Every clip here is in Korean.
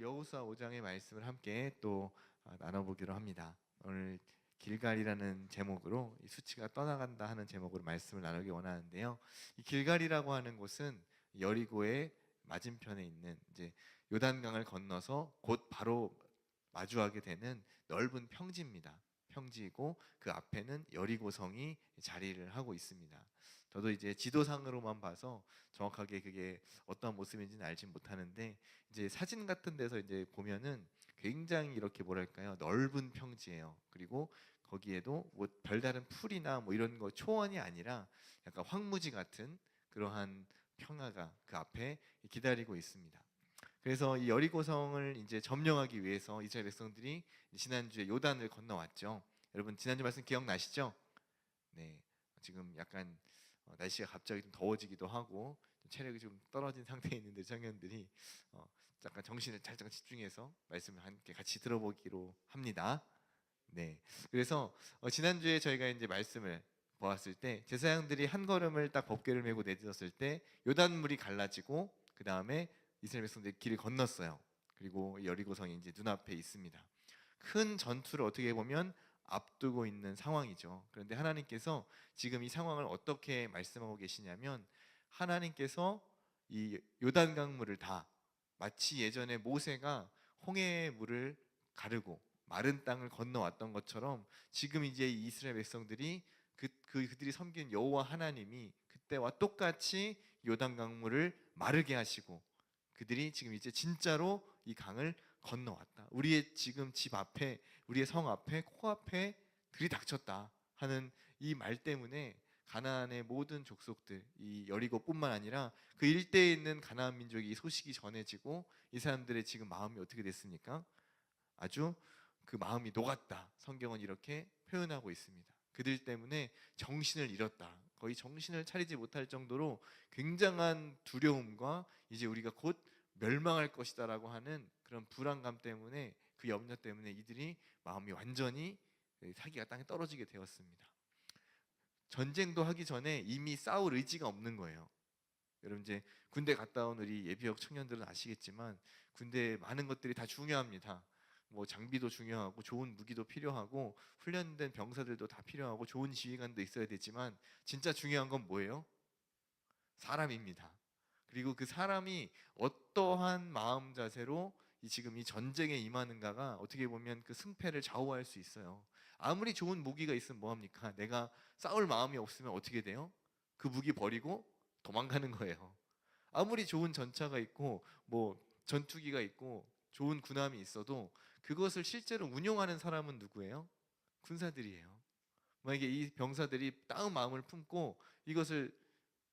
여호수아 5장의 말씀을 함께 또 나눠보기로 합니다. 오늘 길갈이라는 제목으로 이 수치가 떠나간다 하는 제목으로 말씀을 나누기 원하는데요. 이 길갈이라고 하는 곳은 여리고의 맞은편에 있는 이제 요단강을 건너서 곧 바로 마주하게 되는 넓은 평지입니다. 평지이고 그 앞에는 여리고성이 자리를 하고 있습니다. 저도 이제 지도상으로만 봐서 정확하게 그게 어떤 모습인지는 알지 못하는데 이제 사진 같은 데서 이제 보면은 굉장히 이렇게 뭐랄까요, 넓은 평지예요. 그리고 거기에도 뭐 별다른 풀이나 뭐 이런 거 초원이 아니라 약간 황무지 같은 그러한 평야가 그 앞에 기다리고 있습니다. 그래서 이 여리고성을 이제 점령하기 위해서 이스라엘 백성들이 지난주에 요단을 건너왔죠. 여러분 지난주 말씀 기억나시죠? 네. 지금 약간 날씨가 갑자기 좀 더워지기도 하고 좀 체력이 좀 떨어진 상태에 있는데 청년들이 잠깐 정신을 잠깐 집중해서 말씀을 함께 같이 들어보기로 합니다. 네. 그래서 지난주에 저희가 이제 말씀을 보았을 때 제사장들이 한 걸음을 딱 법궤를 메고 내딛었을 때 요단물이 갈라지고 그 다음에 이스라엘 백성들이 길을 건넜어요. 그리고 여리고성이 이제 눈앞에 있습니다. 큰 전투를 어떻게 보면 앞두고 있는 상황이죠. 그런데 하나님께서 지금 이 상황을 어떻게 말씀하고 계시냐면 하나님께서 이 요단강물을 다 마치 예전에 모세가 홍해의 물을 가르고 마른 땅을 건너왔던 것처럼 지금 이제 이스라엘 백성들이 그들이 섬긴 여호와 하나님이 그때와 똑같이 요단 강물을 마르게 하시고 그들이 지금 이제 진짜로 이 강을 건너왔다. 우리의 지금 집 앞에, 우리의 성 앞에, 코앞에 들이닥쳤다 하는 이 말 때문에 가나안의 모든 족속들, 이 여리고뿐만 아니라 그 일대에 있는 가나안 민족이 이 소식이 전해지고 이 사람들의 지금 마음이 어떻게 됐습니까? 아주 그 마음이 녹았다. 성경은 이렇게 표현하고 있습니다. 그들 때문에 정신을 잃었다. 거의 정신을 차리지 못할 정도로 굉장한 두려움과 이제 우리가 곧 멸망할 것이다라고 하는 그런 불안감 때문에 그 염려 때문에 이들이 마음이 완전히 사기가 땅에 떨어지게 되었습니다. 전쟁도 하기 전에 이미 싸울 의지가 없는 거예요. 여러분 이제 군대 갔다 온 우리 예비역 청년들은 아시겠지만 군대에 많은 것들이 다 중요합니다. 뭐 장비도 중요하고 좋은 무기도 필요하고 훈련된 병사들도 다 필요하고 좋은 지휘관도 있어야 되지만 진짜 중요한 건 뭐예요? 사람입니다. 그리고 그 사람이 어떠한 마음 자세로 지금 이 전쟁에 임하는가가 어떻게 보면 그 승패를 좌우할 수 있어요. 아무리 좋은 무기가 있으면 뭐합니까? 내가 싸울 마음이 없으면 어떻게 돼요? 그 무기 버리고 도망가는 거예요. 아무리 좋은 전차가 있고 뭐 전투기가 있고 좋은 군함이 있어도 그것을 실제로 운용하는 사람은 누구예요? 군사들이에요. 만약에 이 병사들이 따은 마음을 품고 이것을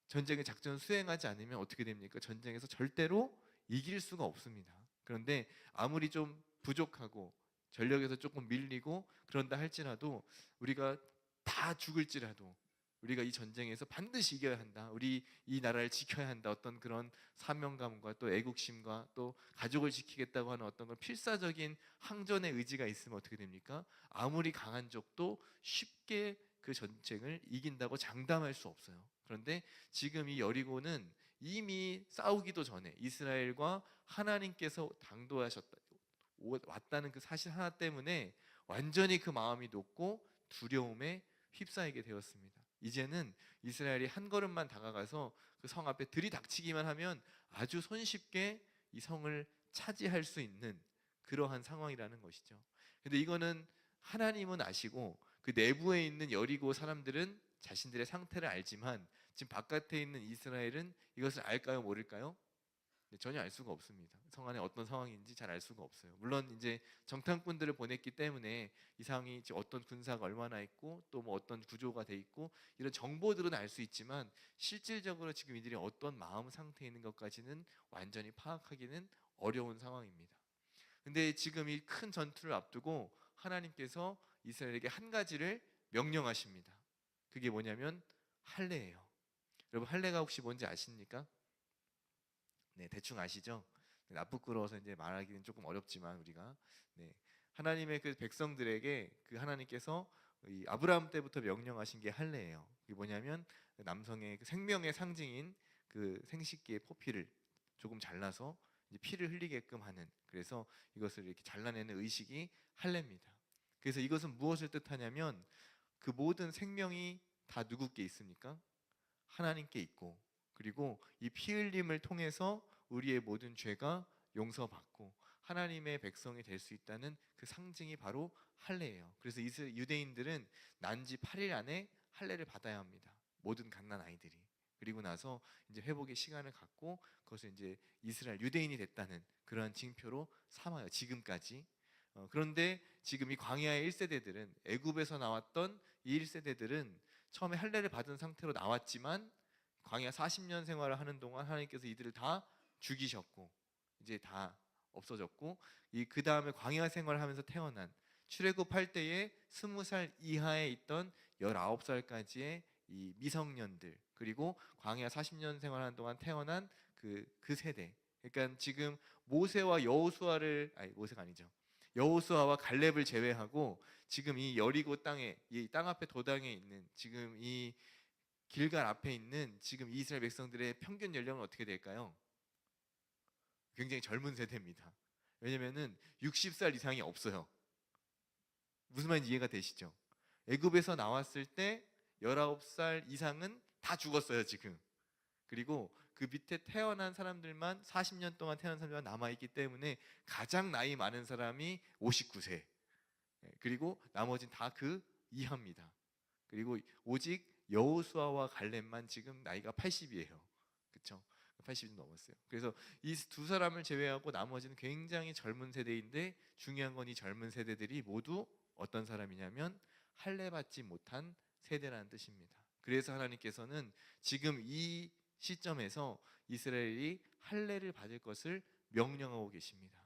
전쟁의 작전을 수행하지 않으면 어떻게 됩니까? 전쟁에서 절대로 이길 수가 없습니다. 그런데 아무리 좀 부족하고 전력에서 조금 밀리고 그런다 할지라도 우리가 다 죽을지라도 우리가 이 전쟁에서 반드시 이겨야 한다. 우리 이 나라를 지켜야 한다. 어떤 그런 사명감과 또 애국심과 또 가족을 지키겠다고 하는 어떤 그런 필사적인 항전의 의지가 있으면 어떻게 됩니까? 아무리 강한 적도 쉽게 그 전쟁을 이긴다고 장담할 수 없어요. 그런데 지금 이 여리고는 이미 싸우기도 전에 이스라엘과 하나님께서 당도하셨다 왔다는 그 사실 하나 때문에 완전히 그 마음이 녹고 두려움에 휩싸이게 되었습니다. 이제는 이스라엘이 한 걸음만 다가가서 그 성 앞에 들이닥치기만 하면 아주 손쉽게 이 성을 차지할 수 있는 그러한 상황이라는 것이죠. 근데 이거는 하나님은 아시고 그 내부에 있는 여리고 사람들은 자신들의 상태를 알지만 지금 바깥에 있는 이스라엘은 이것을 알까요, 모를까요? 전혀 알 수가 없습니다. 성 안에 어떤 상황인지 잘 알 수가 없어요. 물론 이제 정탐꾼들을 보냈기 때문에 이 상황이 어떤 군사가 얼마나 있고 또 뭐 어떤 구조가 돼 있고 이런 정보들은 알 수 있지만 실질적으로 지금 이들이 어떤 마음 상태에 있는 것까지는 완전히 파악하기는 어려운 상황입니다. 근데 지금 이 큰 전투를 앞두고 하나님께서 이스라엘에게 한 가지를 명령하십니다. 그게 뭐냐면 할례예요. 여러분 할례가 혹시 뭔지 아십니까? 네, 대충 아시죠? 나 부끄러워서 이제 말하기는 조금 어렵지만 우리가 하나님의 그 백성들에게 그 하나님께서 이 아브라함 때부터 명령하신 게 할례예요. 그게 뭐냐면 남성의 그 생명의 상징인 그 생식기의 포피를 조금 잘라서 이제 피를 흘리게끔 하는, 그래서 이것을 이렇게 잘라내는 의식이 할례입니다. 그래서 이것은 무엇을 뜻하냐면 그 모든 생명이 다 누구께 있습니까? 하나님께 있고, 그리고 이 피 흘림을 통해서 우리의 모든 죄가 용서받고 하나님의 백성이 될 수 있다는 그 상징이 바로 할례예요. 그래서 유대인들은 난지 8일 안에 할례를 받아야 합니다. 모든 갓난 아이들이. 그리고 나서 이제 회복의 시간을 갖고 그것을 이제 이스라엘 유대인이 됐다는 그러한 징표로 삼아요. 지금까지. 그런데 지금 이 광야의 1세대들은, 애굽에서 나왔던 이 1세대들은 처음에 할례를 받은 상태로 나왔지만 광야 40년 생활을 하는 동안 하나님께서 이들을 다 죽이셨고 이제 다 없어졌고, 이 그 다음에 광야 생활을 하면서 태어난, 출애굽할 때에 20살 이하에 있던 19살까지의 이 미성년들, 그리고 광야 40년 생활하는 동안 태어난 그 세대. 그러니까 지금 모세와 여호수아를, 아니 모세가 아니죠, 여호수아와 갈렙을 제외하고 지금 이 여리고 땅에, 이 땅 앞에 도당에 있는, 지금 이 길갈 앞에 있는 지금 이스라엘 백성들의 평균 연령은 어떻게 될까요? 굉장히 젊은 세대입니다. 왜냐면은 60살 이상이 없어요. 무슨 말인지 이해가 되시죠? 애굽에서 나왔을 때 19살 이상은 다 죽었어요 지금. 그리고 그 밑에 태어난 사람들만, 40년 동안 태어난 사람들만 남아있기 때문에 가장 나이 많은 사람이 59세, 그리고 나머지는 다 그 이하입니다. 그리고 오직 여호수아와 갈렙만 지금 나이가 80이에요. 그렇죠? 80이 넘었어요. 그래서 이 두 사람을 제외하고 나머지는 굉장히 젊은 세대인데, 중요한 건 이 젊은 세대들이 모두 어떤 사람이냐면 할례 받지 못한 세대라는 뜻입니다. 그래서 하나님께서는 지금 이 시점에서 이스라엘이 할례를 받을 것을 명령하고 계십니다.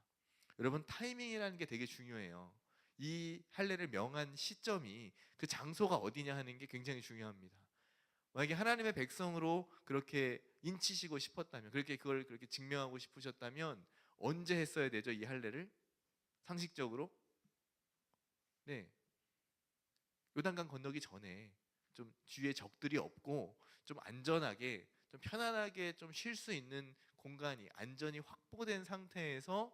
여러분, 타이밍이라는 게 되게 중요해요. 이 할례를 명한 시점이, 그 장소가 어디냐 하는 게 굉장히 중요합니다. 만약에 하나님의 백성으로 그렇게 인치시고 싶었다면, 그걸 그렇게 증명하고 싶으셨다면 언제 했어야 되죠? 이 할례를 상식적으로? 네, 요단강 건너기 전에, 좀 주위에 적들이 없고 좀 안전하게, 좀 편안하게 좀 쉴 수 있는 공간이 안전이 확보된 상태에서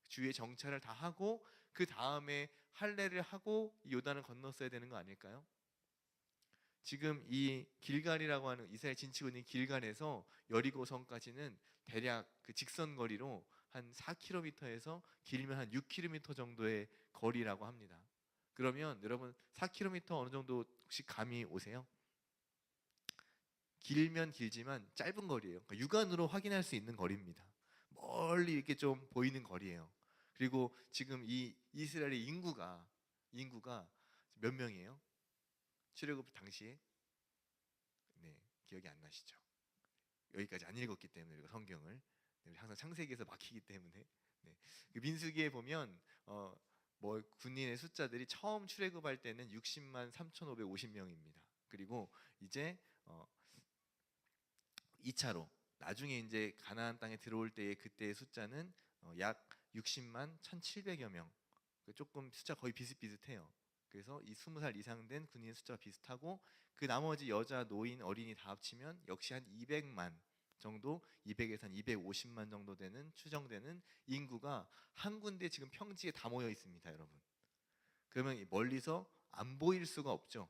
주위에 정찰을 다 하고 그 다음에 할례를 하고 요단을 건넜어야 되는 거 아닐까요? 지금 이 길갈이라고 하는 이스라엘 진치고 있는 길갈에서 여리고성까지는 대략 그 직선 거리로 한 4km에서 길면 한 6km 정도의 거리라고 합니다. 그러면 여러분 4km 어느 정도 혹시 감이 오세요? 길면 길지만 짧은 거리예요. 그러니까 육안으로 확인할 수 있는 거리입니다. 멀리 이렇게 좀 보이는 거리예요. 그리고 지금 이 이스라엘의 인구가 몇 명이에요? 출애굽 당시에? 네, 기억이 안 나시죠? 여기까지 안 읽었기 때문에 우리가 성경을, 네, 우리 항상 창세기에서 막히기 때문에. 네, 그 민수기에 보면 뭐 군인의 숫자들이 처음 출애굽할 때는 60만 3,550명입니다. 그리고 이제 2차로 나중에 이제 가나안 땅에 들어올 때의 그때의 숫자는 약 60만 1,700여 명. 조금 숫자 거의 비슷비슷해요. 그래서 이 20살 이상 된 군인의 숫자가 비슷하고, 그 나머지 여자, 노인, 어린이 다 합치면 역시 한 200만 정도, 200에서 한 250만 정도 되는, 추정되는 인구가 한 군데 지금 평지에 다 모여 있습니다, 여러분. 그러면 멀리서 안 보일 수가 없죠.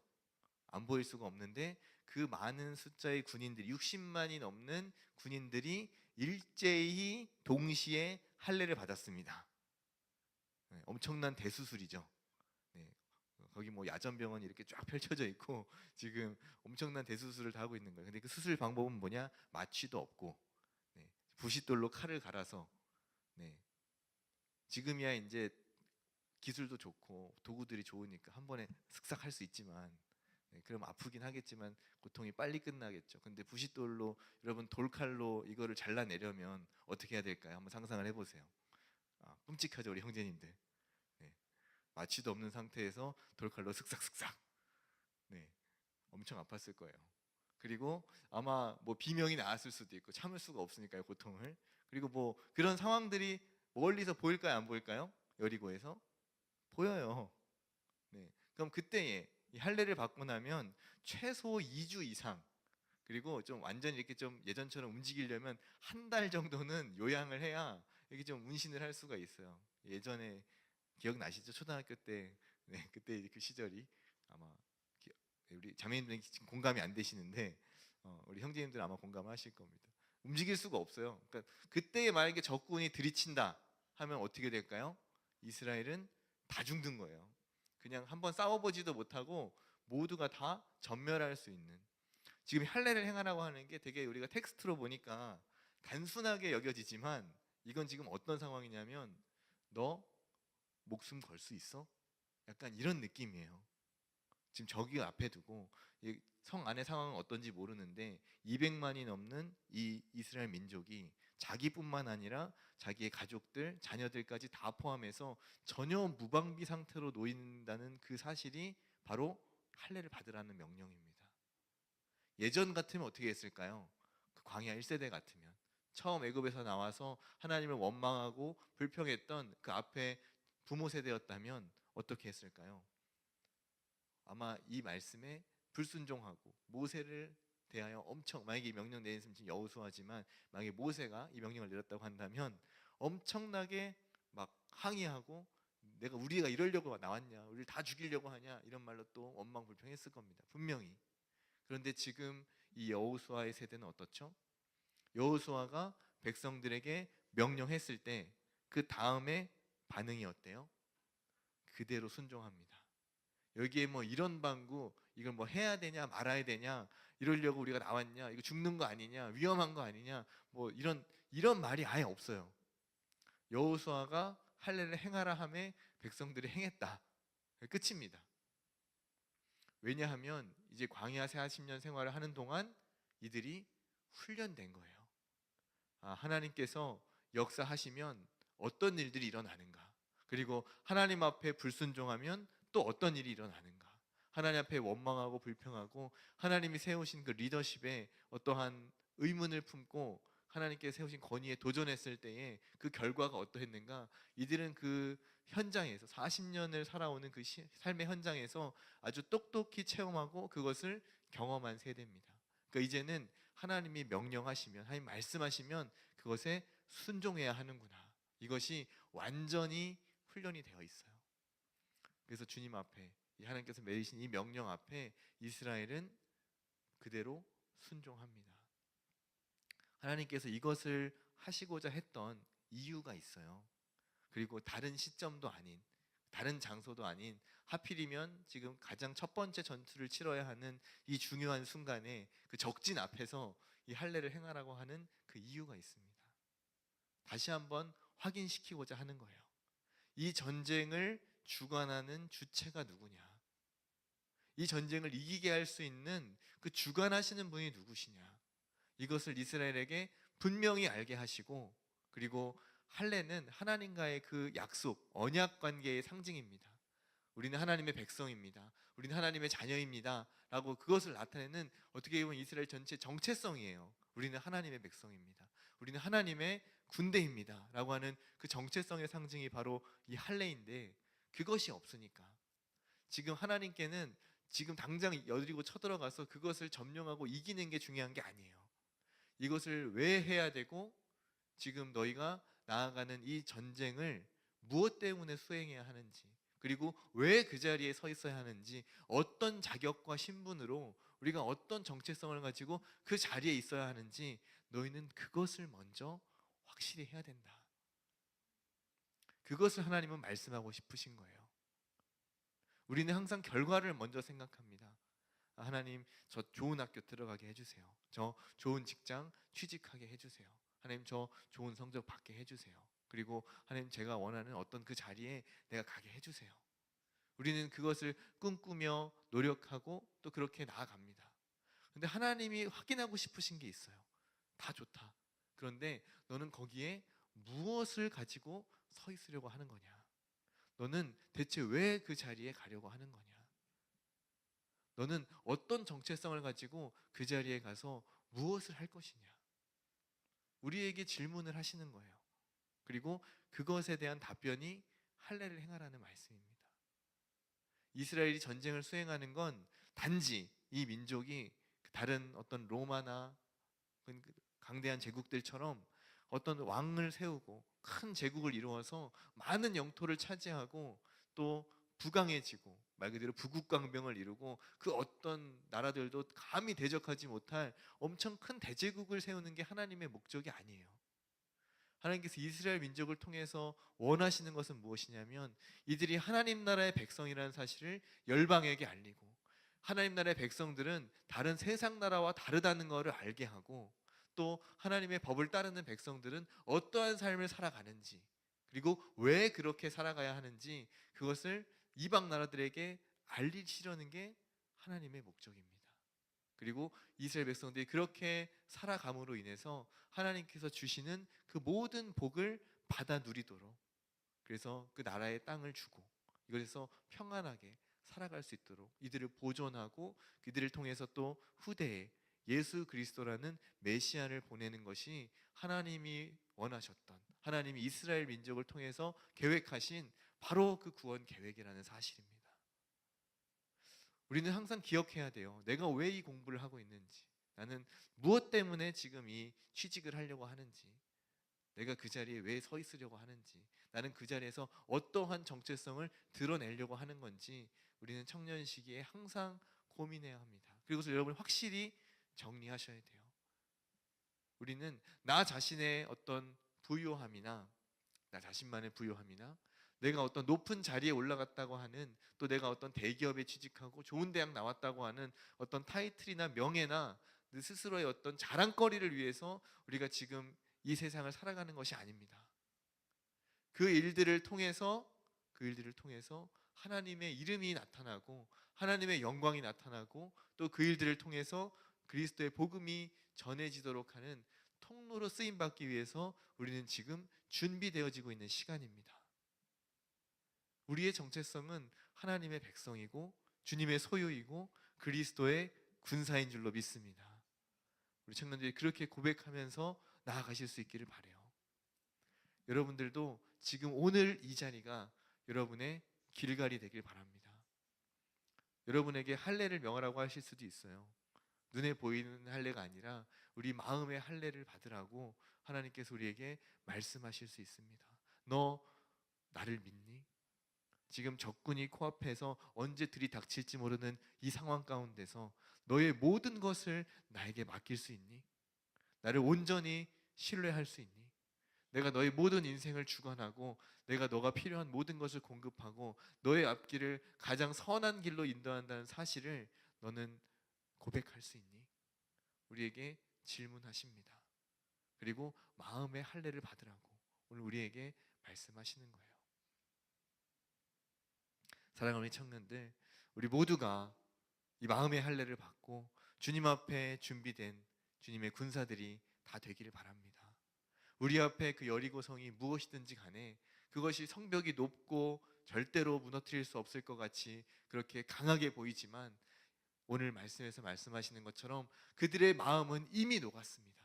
안 보일 수가 없는데 그 많은 숫자의 군인들이, 60만이 넘는 군인들이 일제히 동시에 할례를 받았습니다. 네, 엄청난 대수술이죠. 네, 거기 뭐 야전병원이 이렇게 쫙 펼쳐져 있고 지금 엄청난 대수술을 다 하고 있는 거예요. 근데 그 수술 방법은 뭐냐? 마취도 없고, 네, 부싯돌로 칼을 갈아서, 네, 지금이야 이제 기술도 좋고 도구들이 좋으니까 한 번에 슥싹 할 수 있지만, 네, 그럼 아프긴 하겠지만 고통이 빨리 끝나겠죠. 근데 부싯돌로, 여러분 돌칼로 이거를 잘라내려면 어떻게 해야 될까요? 한번 상상을 해보세요. 끔찍하죠, 우리 형제님들. 네, 마취도 없는 상태에서 돌칼로 슥싹슥싹. 네, 엄청 아팠을 거예요. 그리고 아마 뭐 비명이 나왔을 수도 있고, 참을 수가 없으니까요, 고통을. 그리고 뭐 그런 상황들이 멀리서 보일까요, 안 보일까요? 여리고에서 보여요. 네, 그럼 그때에 이 할례를 받고 나면 최소 2주 이상, 그리고 좀 완전히 이렇게 좀 예전처럼 움직이려면 한 달 정도는 요양을 해야 이게 좀 운신을 할 수가 있어요. 예전에 기억나시죠? 초등학교 때, 네, 그때 그 시절이 아마 우리 자매님들은 지금 공감이 안 되시는데 우리 형제님들은 아마 공감을 하실 겁니다. 움직일 수가 없어요. 그러니까 그때 만약에 적군이 들이친다 하면 어떻게 될까요? 이스라엘은 다 죽는 거예요. 그냥 한번 싸워보지도 못하고 모두가 다 전멸할 수 있는. 지금 할례를 행하라고 하는 게 되게 우리가 텍스트로 보니까 단순하게 여겨지지만 이건 지금 어떤 상황이냐면 너 목숨 걸 수 있어? 약간 이런 느낌이에요. 지금 저기 앞에 두고 성 안의 상황은 어떤지 모르는데 200만이 넘는 이 이스라엘 민족이 자기뿐만 아니라 자기의 가족들, 자녀들까지 다 포함해서 전혀 무방비 상태로 놓인다는 그 사실이 바로 할례를 받으라는 명령입니다. 예전 같으면 어떻게 했을까요? 그 광야 1세대 같으면 처음 애굽에서 나와서 하나님을 원망하고 불평했던 그 앞에 부모 세대였다면 어떻게 했을까요? 아마 이 말씀에 불순종하고 모세를 대하여 엄청, 만약에 이 명령 내렸으면 지금 여호수아지만 만약에 모세가 이 명령을 내렸다고 한다면 엄청나게 막 항의하고 내가 우리가 이러려고 나왔냐, 우리를 다 죽이려고 하냐, 이런 말로 또 원망 불평했을 겁니다. 분명히. 그런데 지금 이 여호수아의 세대는 어떻죠? 여호수아가 백성들에게 명령했을 때 그 다음에 반응이 어때요? 그대로 순종합니다. 여기에 뭐 이런 방구, 이걸 뭐 해야 되냐 말아야 되냐, 이러려고 우리가 나왔냐, 이거 죽는 거 아니냐, 위험한 거 아니냐, 뭐 이런 말이 아예 없어요. 여호수아가 할례를 행하라 함에 백성들이 행했다. 끝입니다. 왜냐하면 이제 광야 40년 생활을 하는 동안 이들이 훈련된 거예요. 하나님께서 역사하시면 어떤 일들이 일어나는가, 그리고 하나님 앞에 불순종하면 또 어떤 일이 일어나는가, 하나님 앞에 원망하고 불평하고 하나님이 세우신 그 리더십에 어떠한 의문을 품고 하나님께 세우신 권위에 도전했을 때에 그 결과가 어떠했는가, 이들은 그 현장에서 40년을 살아오는 그 삶의 현장에서 아주 똑똑히 체험하고 그것을 경험한 세대입니다. 그러니까 이제는 하나님이 명령하시면, 하나님 말씀하시면 그것에 순종해야 하는구나, 이것이 완전히 훈련이 되어 있어요. 그래서 주님 앞에, 이 하나님께서 내리신 이 명령 앞에 이스라엘은 그대로 순종합니다. 하나님께서 이것을 하시고자 했던 이유가 있어요. 그리고 다른 시점도 아닌, 다른 장소도 아닌, 하필이면 지금 가장 첫 번째 전투를 치러야 하는 이 중요한 순간에 그 적진 앞에서 이 할례를 행하라고 하는 그 이유가 있습니다. 다시 한번 확인시키고자 하는 거예요. 이 전쟁을 주관하는 주체가 누구냐, 이 전쟁을 이기게 할 수 있는 그 주관하시는 분이 누구시냐, 이것을 이스라엘에게 분명히 알게 하시고, 그리고 할례는 하나님과의 그 약속, 언약 관계의 상징입니다. 우리는 하나님의 백성입니다, 우리는 하나님의 자녀입니다 라고 그것을 나타내는, 어떻게 보면 이스라엘 전체 정체성이에요. 우리는 하나님의 백성입니다, 우리는 하나님의 군대입니다 라고 하는 그 정체성의 상징이 바로 이 할례인데, 그것이 없으니까 지금 하나님께는 지금 당장 여드리고 쳐들어가서 그것을 점령하고 이기는 게 중요한 게 아니에요. 이것을 왜 해야 되고, 지금 너희가 나아가는 이 전쟁을 무엇 때문에 수행해야 하는지, 그리고 왜 그 자리에 서 있어야 하는지, 어떤 자격과 신분으로 우리가 어떤 정체성을 가지고 그 자리에 있어야 하는지, 너희는 그것을 먼저 확실히 해야 된다. 그것을 하나님은 말씀하고 싶으신 거예요. 우리는 항상 결과를 먼저 생각합니다. 하나님, 저 좋은 학교 들어가게 해주세요. 저 좋은 직장 취직하게 해주세요. 하나님, 저 좋은 성적 받게 해주세요. 그리고 하나님, 제가 원하는 어떤 그 자리에 내가 가게 해주세요. 우리는 그것을 꿈꾸며 노력하고 또 그렇게 나아갑니다. 그런데 하나님이 확인하고 싶으신 게 있어요. 다 좋다. 그런데 너는 거기에 무엇을 가지고 서 있으려고 하는 거냐? 너는 대체 왜 그 자리에 가려고 하는 거냐? 너는 어떤 정체성을 가지고 그 자리에 가서 무엇을 할 것이냐? 우리에게 질문을 하시는 거예요. 그리고 그것에 대한 답변이 할례를 행하라는 말씀입니다. 이스라엘이 전쟁을 수행하는 건 단지 이 민족이 다른 어떤 로마나 강대한 제국들처럼 어떤 왕을 세우고 큰 제국을 이루어서 많은 영토를 차지하고 또 부강해지고 말 그대로 부국강병을 이루고 그 어떤 나라들도 감히 대적하지 못할 엄청 큰 대제국을 세우는 게 하나님의 목적이 아니에요. 하나님께서 이스라엘 민족을 통해서 원하시는 것은 무엇이냐면 이들이 하나님 나라의 백성이라는 사실을 열방에게 알리고, 하나님 나라의 백성들은 다른 세상 나라와 다르다는 것을 알게 하고, 또 하나님의 법을 따르는 백성들은 어떠한 삶을 살아가는지, 그리고 왜 그렇게 살아가야 하는지 그것을 이방 나라들에게 알리시려는 게 하나님의 목적입니다. 그리고 이스라엘 백성들이 그렇게 살아감으로 인해서 하나님께서 주시는 그 모든 복을 받아 누리도록, 그래서 그 나라의 땅을 주고 이것에서 평안하게 살아갈 수 있도록 이들을 보존하고 그들을 통해서 또 후대에 예수 그리스도라는 메시아를 보내는 것이 하나님이 원하셨던, 하나님이 이스라엘 민족을 통해서 계획하신 바로 그 구원 계획이라는 사실입니다. 우리는 항상 기억해야 돼요. 내가 왜 이 공부를 하고 있는지, 나는 무엇 때문에 지금 이 취직을 하려고 하는지, 내가 그 자리에 왜 서 있으려고 하는지, 나는 그 자리에서 어떠한 정체성을 드러내려고 하는 건지 우리는 청년 시기에 항상 고민해야 합니다. 그리고 여러분 확실히 정리하셔야 돼요. 우리는 나 자신의 어떤 부요함이나 나 자신만의 부요함이나 내가 어떤 높은 자리에 올라갔다고 하는, 또 내가 어떤 대기업에 취직하고 좋은 대학 나왔다고 하는 어떤 타이틀이나 명예나 내 스스로의 어떤 자랑거리를 위해서 우리가 지금 이 세상을 살아가는 것이 아닙니다. 그 일들을 통해서 하나님의 이름이 나타나고 하나님의 영광이 나타나고 또 그 일들을 통해서 그리스도의 복음이 전해지도록 하는 통로로 쓰임 받기 위해서 우리는 지금 준비되어지고 있는 시간입니다. 우리의 정체성은 하나님의 백성이고 주님의 소유이고 그리스도의 군사인 줄로 믿습니다. 우리 청년들이 그렇게 고백하면서 나아가실 수 있기를 바라요. 여러분들도 지금 오늘 이 자리가 여러분의 길갈이 되길 바랍니다. 여러분에게 할례를 명하라고 하실 수도 있어요. 눈에 보이는 할례가 아니라 우리 마음의 할례를 받으라고 하나님께서 우리에게 말씀하실 수 있습니다. 너 나를 믿니? 지금 적군이 코앞에서 언제 들이닥칠지 모르는 이 상황 가운데서 너의 모든 것을 나에게 맡길 수 있니? 나를 온전히 신뢰할 수 있니? 내가 너의 모든 인생을 주관하고 내가 너가 필요한 모든 것을 공급하고 너의 앞길을 가장 선한 길로 인도한다는 사실을 너는 고백할 수 있니? 우리에게 질문하십니다. 그리고 마음의 할례를 받으라고 오늘 우리에게 말씀하시는 거예요. 사랑하는 청년들, 우리 모두가 이 마음의 할례를 받고 주님 앞에 준비된 주님의 군사들이 다 되기를 바랍니다. 우리 앞에 그 여리고성이 무엇이든지 간에 그것이 성벽이 높고 절대로 무너뜨릴 수 없을 것 같이 그렇게 강하게 보이지만 오늘 말씀에서 말씀하시는 것처럼 그들의 마음은 이미 녹았습니다.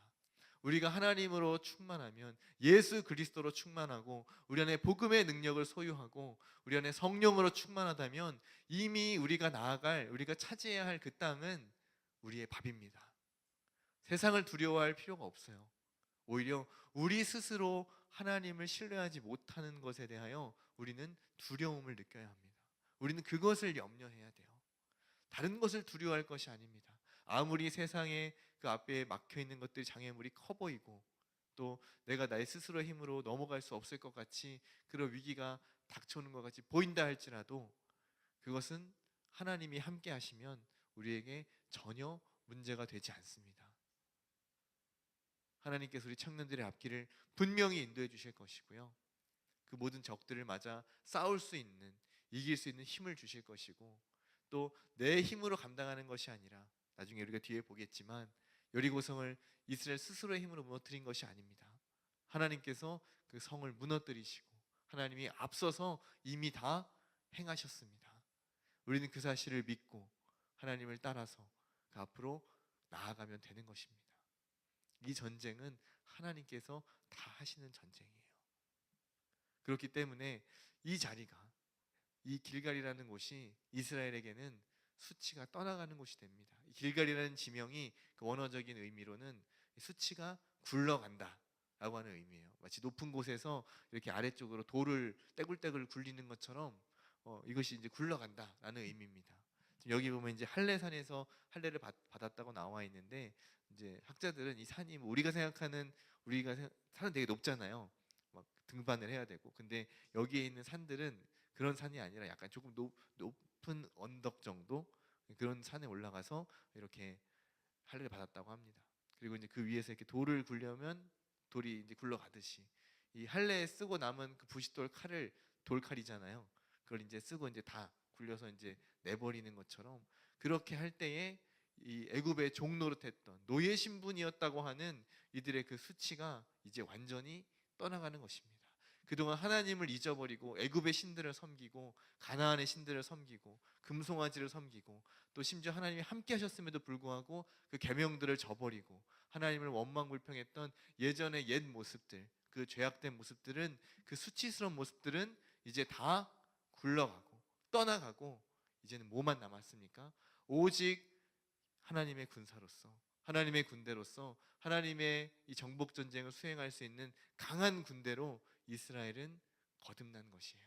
우리가 하나님으로 충만하면, 예수 그리스도로 충만하고 우리 안에 복음의 능력을 소유하고 우리 안에 성령으로 충만하다면 이미 우리가 나아갈, 우리가 차지해야 할 그 땅은 우리의 밥입니다. 세상을 두려워할 필요가 없어요. 오히려 우리 스스로 하나님을 신뢰하지 못하는 것에 대하여 우리는 두려움을 느껴야 합니다. 우리는 그것을 염려해야 돼요. 다른 것을 두려워할 것이 아닙니다. 아무리 세상에 그 앞에 막혀 있는 것들이 장애물이 커 보이고 또 내가 나의 스스로의 힘으로 넘어갈 수 없을 것 같이 그런 위기가 닥쳐오는 것 같이 보인다 할지라도 그것은 하나님이 함께 하시면 우리에게 전혀 문제가 되지 않습니다. 하나님께서 우리 청년들의 앞길을 분명히 인도해 주실 것이고요, 그 모든 적들을 맞아 싸울 수 있는, 이길 수 있는 힘을 주실 것이고, 또 내 힘으로 감당하는 것이 아니라 나중에 우리가 뒤에 보겠지만 여리고성을 이스라엘 스스로의 힘으로 무너뜨린 것이 아닙니다. 하나님께서 그 성을 무너뜨리시고 하나님이 앞서서 이미 다 행하셨습니다. 우리는 그 사실을 믿고 하나님을 따라서 그 앞으로 나아가면 되는 것입니다. 이 전쟁은 하나님께서 다 하시는 전쟁이에요. 그렇기 때문에 이 자리가, 이 길갈이라는 곳이 이스라엘에게는 수치가 떠나가는 곳이 됩니다. 길갈이라는 지명이 그 원어적인 의미로는 수치가 굴러간다 라고 하는 의미예요. 마치 높은 곳에서 이렇게 아래쪽으로 돌을 떼굴떼굴 굴리는 것처럼 이것이 이제 굴러간다라는 의미입니다. 지금 여기 보면 이제 할례산에서 할례를 받았다고 나와 있는데, 이제 학자들은 이 산이 뭐 우리가 산은 되게 높잖아요. 막 등반을 해야 되고. 근데 여기에 있는 산들은 그런 산이 아니라 약간 조금 높은 언덕 정도, 그런 산에 올라가서 이렇게 할례를 받았다고 합니다. 그리고 이제 그 위에서 이렇게 돌을 굴려면 돌이 이제 굴러가듯이, 이 할례에 쓰고 남은 그 부싯돌 칼을, 돌칼이잖아요. 그걸 이제 쓰고 이제 다 굴려서 이제 내버리는 것처럼, 그렇게 할 때에 이 애굽의 종노릇했던 노예 신분이었다고 하는 이들의 그 수치가 이제 완전히 떠나가는 것입니다. 그동안 하나님을 잊어버리고 애굽의 신들을 섬기고 가나안의 신들을 섬기고 금송아지를 섬기고, 또 심지어 하나님이 함께 하셨음에도 불구하고 그 계명들을 저버리고 하나님을 원망불평했던 예전의 옛 모습들, 그 죄악된 모습들은, 그 수치스러운 모습들은 이제 다 굴러가고 떠나가고, 이제는 뭐만 남았습니까? 오직 하나님의 군사로서, 하나님의 군대로서, 하나님의 이 정복 전쟁을 수행할 수 있는 강한 군대로 이스라엘은 거듭난 것이에요.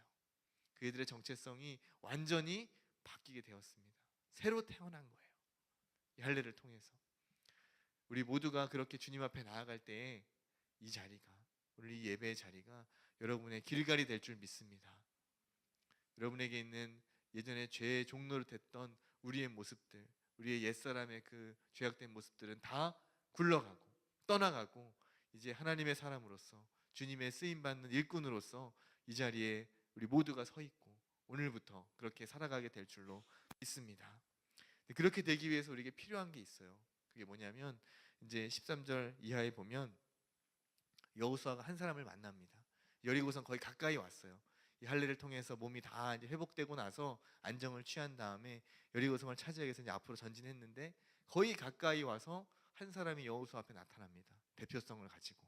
그들의 정체성이 완전히 바뀌게 되었습니다. 새로 태어난 거예요. 이 할례를 통해서 우리 모두가 그렇게 주님 앞에 나아갈 때에 이 자리가, 오늘 이 예배의 자리가 여러분의 길갈이 될 줄 믿습니다. 여러분에게 있는 예전에 죄의 종로를 댔던 우리의 모습들, 우리의 옛사람의 그 죄악된 모습들은 다 굴러가고 떠나가고, 이제 하나님의 사람으로서, 주님의 쓰임받는 일꾼으로서 이 자리에 우리 모두가 서 있고 오늘부터 그렇게 살아가게 될 줄로 믿습니다. 그렇게 되기 위해서 우리에게 필요한 게 있어요. 그게 뭐냐면, 이제 13절 이하에 보면 여호수아가 한 사람을 만납니다. 여리고성 거의 가까이 왔어요. 이 할례를 통해서 몸이 다 이제 회복되고 나서 안정을 취한 다음에 여리고성을 차지하기 위해서 이제 앞으로 전진했는데, 거의 가까이 와서 한 사람이 여호수아 앞에 나타납니다. 대표성을 가지고.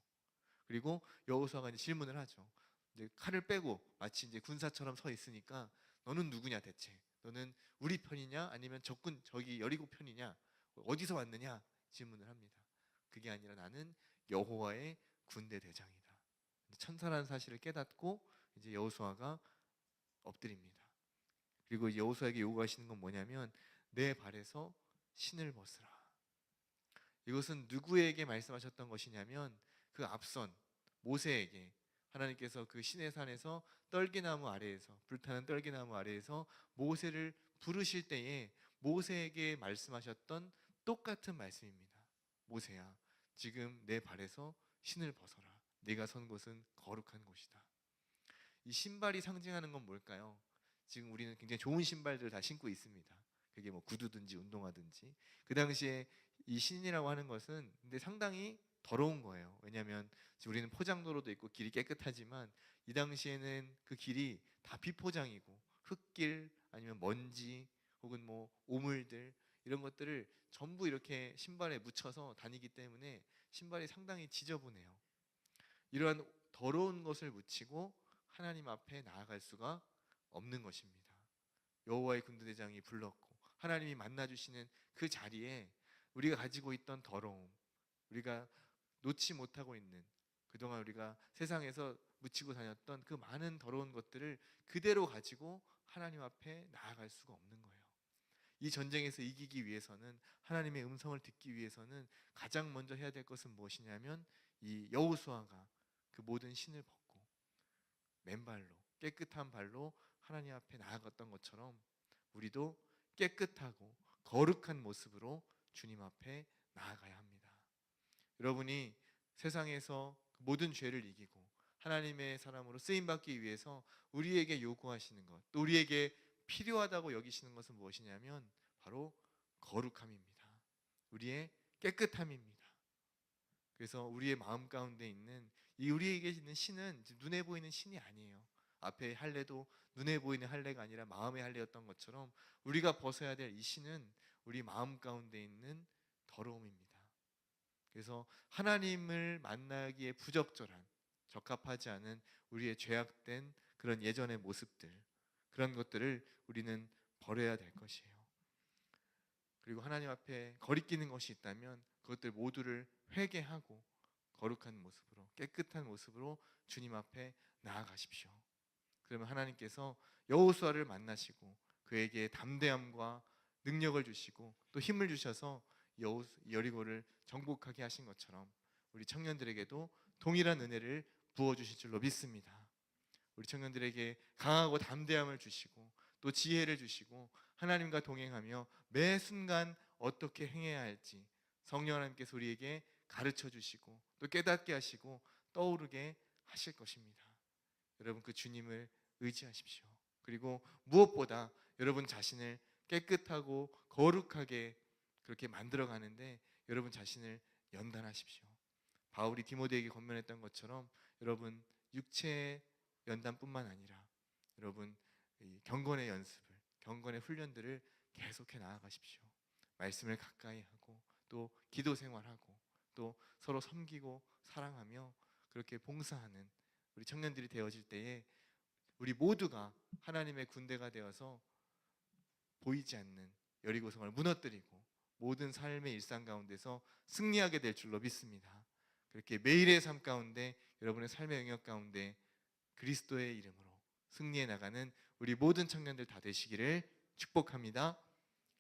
그리고 여호수아가 이제 질문을 하죠. 이제 칼을 빼고 마치 이제 군사처럼 서 있으니까, 너는 누구냐 대체? 너는 우리 편이냐 아니면 적군 저기 여리고 편이냐? 어디서 왔느냐? 질문을 합니다. 그게 아니라 나는 여호와의 군대 대장이다. 천사라는 사실을 깨닫고 이제 여호수아가 엎드립니다. 그리고 여호수아에게 요구하시는 건 뭐냐면, 내 발에서 신을 벗으라. 이것은 누구에게 말씀하셨던 것이냐면, 그 앞선 모세에게 하나님께서 그 시내산에서 떨기나무 아래에서, 불타는 떨기나무 아래에서 모세를 부르실 때에 모세에게 말씀하셨던 똑같은 말씀입니다. 모세야, 지금 내 발에서 신을 벗어라. 네가 선 곳은 거룩한 곳이다. 이 신발이 상징하는 건 뭘까요? 지금 우리는 굉장히 좋은 신발들을 다 신고 있습니다. 그게 뭐 구두든지 운동화든지. 그 당시에 이 신이라고 하는 것은 근데 상당히 더러운 거예요. 왜냐하면 지금 우리는 포장도로도 있고 길이 깨끗하지만, 이 당시에는 그 길이 다 비포장이고 흙길 아니면 먼지 혹은 뭐 오물들, 이런 것들을 전부 이렇게 신발에 묻혀서 다니기 때문에 신발이 상당히 지저분해요. 이러한 더러운 것을 묻히고 하나님 앞에 나아갈 수가 없는 것입니다. 여호와의 군대장이 불렀고 하나님이 만나주시는 그 자리에 우리가 가지고 있던 더러움, 우리가 놓지 못하고 있는, 그동안 우리가 세상에서 묻히고 다녔던 그 많은 더러운 것들을 그대로 가지고 하나님 앞에 나아갈 수가 없는 거예요. 이 전쟁에서 이기기 위해서는, 하나님의 음성을 듣기 위해서는 가장 먼저 해야 될 것은 무엇이냐면, 이 여호수아가 그 모든 신을 벗고 맨발로 깨끗한 발로 하나님 앞에 나아갔던 것처럼, 우리도 깨끗하고 거룩한 모습으로 주님 앞에 나아가야 합니다. 여러분이 세상에서 모든 죄를 이기고 하나님의 사람으로 쓰임받기 위해서 우리에게 요구하시는 것, 또 우리에게 필요하다고 여기시는 것은 무엇이냐면 바로 거룩함입니다. 우리의 깨끗함입니다. 그래서 우리의 마음 가운데 있는 이 우리에게 있는 신은 눈에 보이는 신이 아니에요. 앞에 할례도 눈에 보이는 할례가 아니라 마음의 할례였던 것처럼, 우리가 벗어야 될 이 신은 우리 마음 가운데 있는 더러움입니다. 그래서 하나님을 만나기에 부적절한, 적합하지 않은 우리의 죄악된 그런 예전의 모습들, 그런 것들을 우리는 버려야 될 것이에요. 그리고 하나님 앞에 거리끼는 것이 있다면 그것들 모두를 회개하고 거룩한 모습으로, 깨끗한 모습으로 주님 앞에 나아가십시오. 그러면 하나님께서 여호수아를 만나시고 그에게 담대함과 능력을 주시고 또 힘을 주셔서 여리고를 정복하게 하신 것처럼 우리 청년들에게도 동일한 은혜를 부어주실 줄로 믿습니다. 우리 청년들에게 강하고 담대함을 주시고 또 지혜를 주시고 하나님과 동행하며 매 순간 어떻게 행해야 할지 성령 하나님께서 우리에게 가르쳐 주시고 또 깨닫게 하시고 떠오르게 하실 것입니다. 여러분, 그 주님을 의지하십시오. 그리고 무엇보다 여러분 자신을 깨끗하고 거룩하게 그렇게 만들어 가는데 여러분 자신을 연단하십시오. 바울이 디모데에게 권면했던 것처럼 여러분 육체의 연단뿐만 아니라 여러분 이 경건의 연습을, 경건의 훈련들을 계속해 나아가십시오. 말씀을 가까이 하고 또 기도 생활하고 또 서로 섬기고 사랑하며 그렇게 봉사하는 우리 청년들이 되어질 때에 우리 모두가 하나님의 군대가 되어서 보이지 않는 여리고성을 무너뜨리고 모든 삶의 일상 가운데서 승리하게 될 줄로 믿습니다. 그렇게 매일의 삶 가운데 여러분의 삶의 영역 가운데 그리스도의 이름으로 승리해 나가는 우리 모든 청년들 다 되시기를 축복합니다.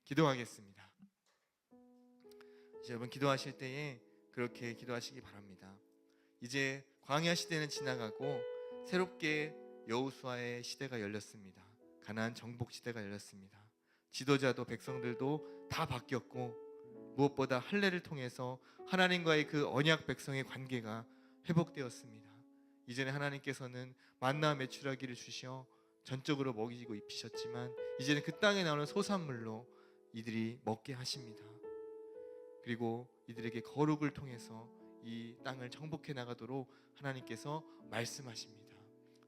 기도하겠습니다. 이제 여러분 기도하실 때에 그렇게 기도하시기 바랍니다. 이제 광야 시대는 지나가고 새롭게 여호수아의 시대가 열렸습니다. 가나안 정복 시대가 열렸습니다. 지도자도 백성들도 다 바뀌었고 무엇보다 할례를 통해서 하나님과의 그 언약 백성의 관계가 회복되었습니다. 이전에 하나님께서는 만나 메추라기를 주셔 전적으로 먹이고 입히셨지만 이제는 그 땅에 나오는 소산물로 이들이 먹게 하십니다. 그리고 이들에게 거룩을 통해서 이 땅을 정복해 나가도록 하나님께서 말씀하십니다.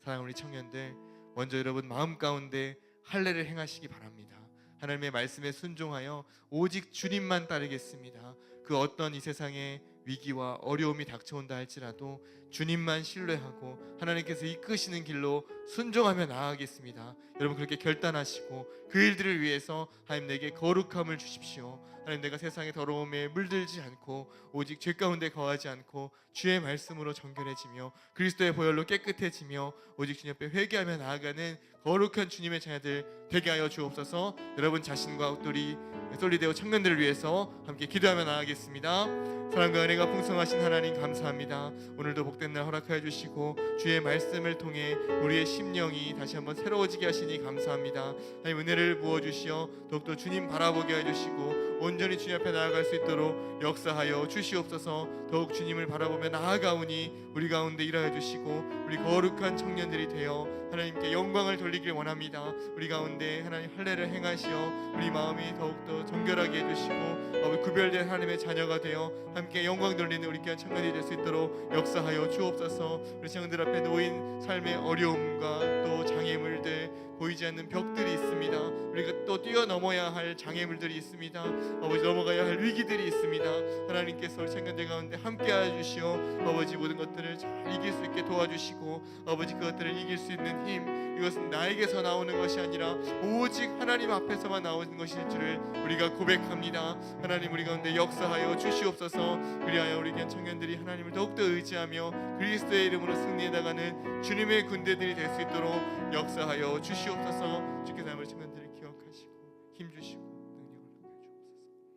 사랑하는 우리 청년들, 먼저 여러분 마음 가운데 할례를 행하시기 바랍니다. 하나님의 말씀에 순종하여 오직 주님만 따르겠습니다. 그 어떤 이 세상에 위기와 어려움이 닥쳐온다 할지라도 주님만 신뢰하고 하나님께서 이끄시는 길로 순종하며 나아가겠습니다. 여러분 그렇게 결단하시고 그 일들을 위해서 하나님 내게 거룩함을 주십시오. 하나님 내가 세상의 더러움에 물들지 않고 오직 죄 가운데 거하지 않고 주의 말씀으로 정결해지며 그리스도의 보혈로 깨끗해지며 오직 주님 앞에 회개하며 나아가는 거룩한 주님의 자녀들 되게 하여 주옵소서. 여러분 자신과 우리 솔리데오 청년들을 위해서 함께 기도하며 나아가겠습니다. 사랑과 은혜가 풍성하신 하나님 감사합니다. 오늘도 복된 날 허락하여 주시고 주의 말씀을 통해 우리의 심령이 다시 한번 새로워지게 하시니 감사합니다. 하나님 은혜를 부어주시어 더욱더 주님 바라보게 해주시고 온전히 주님 앞에 나아갈 수 있도록 역사하여 주시옵소서. 더욱 주님을 바라보며 나아가오니 우리 가운데 일하여 주시고 우리 거룩한 청년들이 되어 하나님께 영광을 돌리길 원합니다. 우리 가운데 하나님 할례를 행하시어 우리 마음이 더욱더 정결하게 해주시고 구별된 하나님의 자녀가 되어 함께 영광 돌리는 우리 귀한 청년이 될 수 있도록 역사하여 주옵소서. 우리 청년들 앞에 놓인 삶의 어려움과 또 장애물들, 보이지 않는 벽들이 있습니다. 우리가 또 뛰어넘어야 할 장애물들이 있습니다. 아버지 넘어가야 할 위기들이 있습니다. 하나님께서 우리 청년들 가운데 함께하여 주시어 아버지 모든 것들을 잘 이길 수 있게 도와주시고 아버지 그것들을 이길 수 있는 힘, 이것은 나에게서 나오는 것이 아니라 오직 하나님 앞에서만 나오는 것일 줄을 우리가 고백합니다. 하나님 우리 가운데 역사하여 주시옵소서. 그리하여 우리 귀한 청년들이 하나님을 더욱더 의지하며 그리스도의 이름으로 승리해 나가는 주님의 군대들이 될 수 있도록 역사하여 주시옵소서. 주께서 우리 청년들을 기억하시고 힘주시고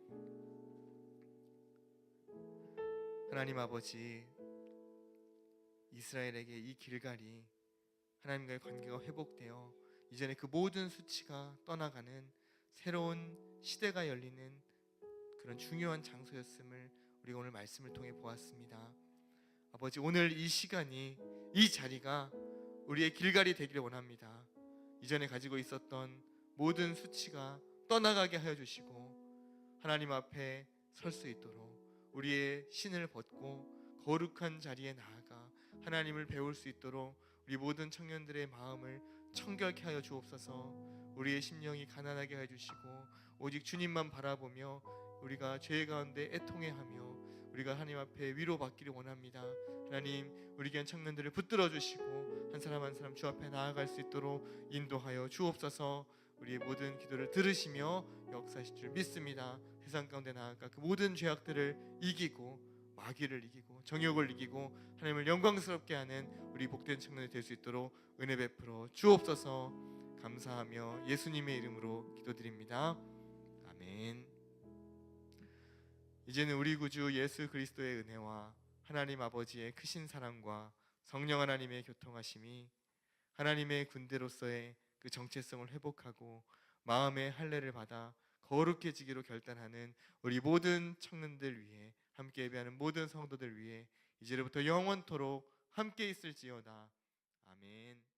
능력을 주옵소서. 하나님 아버지, 이스라엘에게 이 길갈이 하나님과의 관계가 회복되어 이전에 그 모든 수치가 떠나가는 새로운 시대가 열리는 그런 중요한 장소였음을 우리가 오늘 말씀을 통해 보았습니다. 아버지 오늘 이 시간이, 이 자리가 우리의 길갈이 되기를 원합니다. 이전에 가지고 있었던 모든 수치가 떠나가게 하여 주시고 하나님 앞에 설 수 있도록 우리의 신을 벗고 거룩한 자리에 나아가 하나님을 배울 수 있도록 우리 모든 청년들의 마음을 청결케 하여 주옵소서. 우리의 심령이 가난하게 해주시고 오직 주님만 바라보며 우리가 죄 가운데 애통해하며 우리가 하나님 앞에 위로받기를 원합니다. 하나님 우리 귀한 청년들을 붙들어 주시고 한 사람 한 사람 주 앞에 나아갈 수 있도록 인도하여 주옵소서. 우리의 모든 기도를 들으시며 역사하실 줄 믿습니다. 세상 가운데 나아가 그 모든 죄악들을 이기고 마귀를 이기고 정욕을 이기고 하나님을 영광스럽게 하는 우리 복된 청년이 될 수 있도록 은혜 베풀어 주옵소서. 감사하며 예수님의 이름으로 기도드립니다. 아멘. 이제는 우리 구주 예수 그리스도의 은혜와 하나님 아버지의 크신 사랑과 성령 하나님의 교통하심이 하나님의 군대로서의 그 정체성을 회복하고 마음의 할례를 받아 거룩해지기로 결단하는 우리 모든 청년들 위해, 함께 예배하는 모든 성도들 위해 이제부터 영원토록 함께 있을지어다. 아멘.